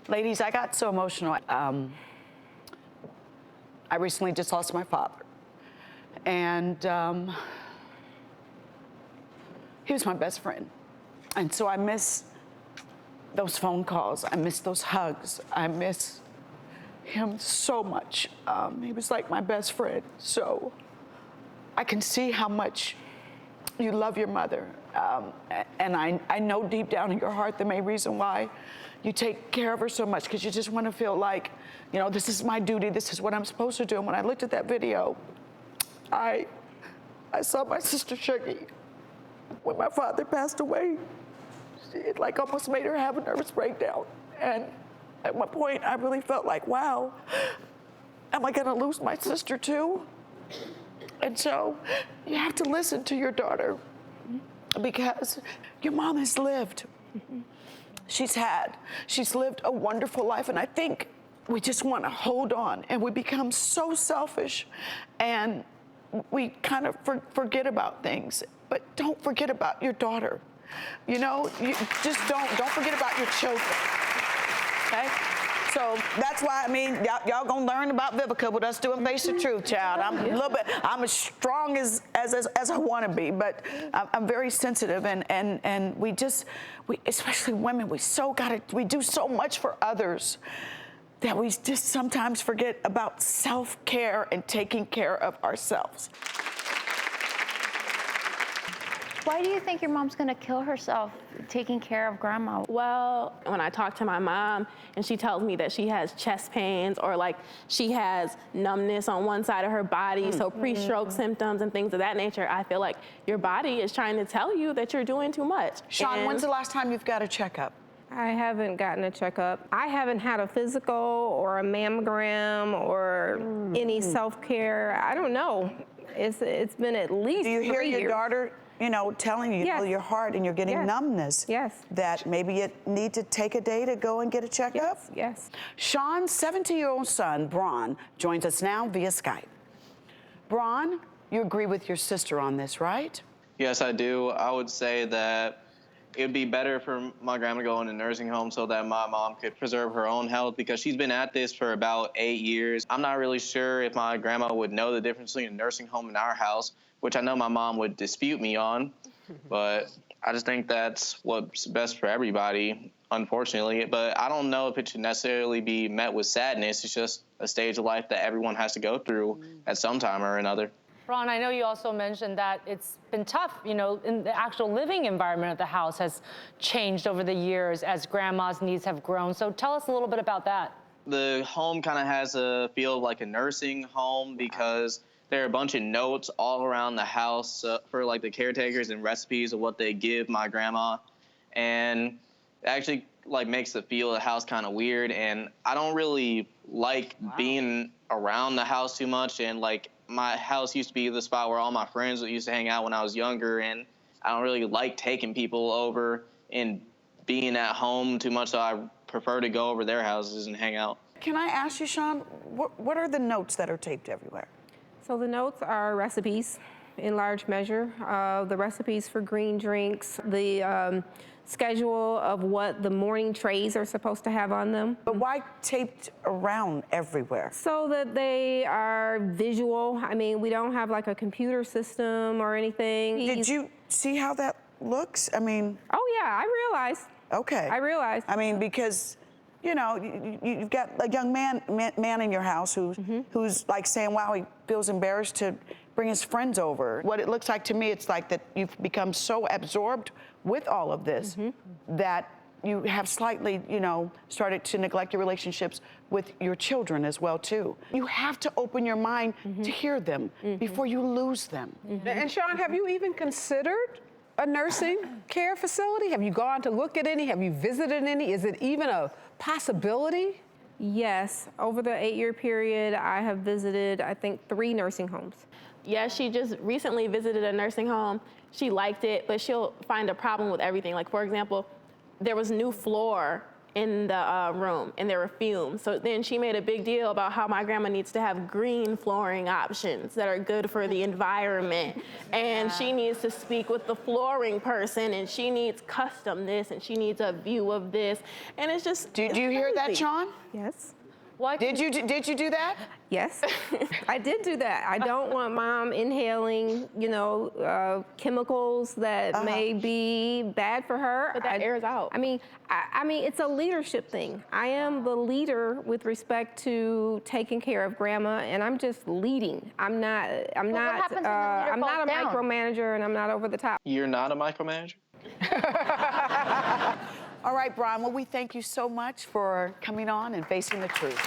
Ladies, I got so emotional. I recently just lost my father. And he was my best friend. And so I miss those phone calls. I miss those hugs. I miss him so much. He was like my best friend. So I can see how much you love your mother. And I know deep down in your heart the main reason why you take care of her so much, because you just want to feel like, you know, this is my duty, this is what I'm supposed to do. And when I looked at that video, I saw my sister Shuggy. When my father passed away, it like almost made her have a nervous breakdown. And at one point, I really felt like, wow, am I gonna lose my sister too? And so you have to listen to your daughter, because your mom has lived. She's lived a wonderful life. And I think we just want to hold on, and we become so selfish, and we kind of forget about things. But don't forget about your daughter. You know, you just don't forget about your children, okay? So that's why, I mean, y'all gonna learn about Vivica with us doing Face the Truth, child. I'm as strong as I wanna be, but I'm very sensitive, and we especially women, we do so much for others that we just sometimes forget about self-care and taking care of ourselves. Why do you think your mom's gonna kill herself taking care of grandma? Well, when I talk to my mom and she tells me that she has chest pains, or like she has numbness on one side of her body, so pre-stroke symptoms and things of that nature, I feel like your body is trying to tell you that you're doing too much. Shawn, when's the last time you've got a checkup? I haven't gotten a checkup. I haven't had a physical or a mammogram or any self-care. I don't know. It's been at least 3 years. Do you hear your daughter, you know, telling you, Yes. your heart, and you're getting numbness? Yes. That maybe you need to take a day to go and get a checkup? Yes. Shawn's 17-year-old son, Brawn, joins us now via Skype. Brawn, you agree with your sister on this, right? Yes, I do. I would say that it would be better for my grandma to go in a nursing home so that my mom could preserve her own health, because she's been at this for about 8 years. I'm not really sure if my grandma would know the difference between a nursing home and our house, which I know my mom would dispute me on, but I just think that's what's best for everybody, unfortunately. But I don't know if it should necessarily be met with sadness. It's just a stage of life that everyone has to go through at some time or another. Brawn, I know you also mentioned that it's been tough, you know, in the actual living environment of the house has changed over the years as grandma's needs have grown. So tell us a little bit about that. The home kind of has a feel of like a nursing home, because there are a bunch of notes all around the house for like the caretakers and recipes of what they give my grandma. And it actually like makes the feel of the house kind of weird. And I don't really like being around the house too much. And like, my house used to be the spot where all my friends used to hang out when I was younger, and I don't really like taking people over and being at home too much, so I prefer to go over their houses and hang out. Can I ask you, Shawn, what are the notes that are taped everywhere? So the notes are recipes in large measure. The recipes for green drinks, the schedule of what the morning trays are supposed to have on them. But why taped around everywhere? So that they are visual. I mean, we don't have like a computer system or anything. Did you see how that looks? I mean... Oh yeah, I realized. Okay. I realized. I mean, because, you know, you've got a young man in your house who's like saying, wow, he feels embarrassed to bring his friends over. What it looks like to me, it's like that you've become so absorbed with all of this that you have slightly, you know, started to neglect your relationships with your children as well, too. You have to open your mind to hear them before you lose them. And Shawn, have you even considered a nursing care facility? Have you gone to look at any? Have you visited any? Is it even a possibility? Yes, over the 8-year period, I have visited, I think, 3 nursing homes. Yeah, she just recently visited a nursing home. She liked it, but she'll find a problem with everything. Like, for example, there was new floor in the room, and there were fumes. So then she made a big deal about how my grandma needs to have green flooring options that are good for the environment. And she needs to speak with the flooring person, and she needs custom this, and she needs a view of this. And it's just, Did you hear that, Shawn? Yes. Why Did you do that? Yes, I did do that. I don't want mom inhaling, chemicals that may be bad for her. But that airs out. I mean, it's a leadership thing. I am the leader with respect to taking care of grandma, and I'm just leading. I'm not happens when the leader I'm not a falls down? micromanager, and I'm not over the top. You're not a micromanager? All right, Brawn, well, we thank you so much for coming on and facing the truth.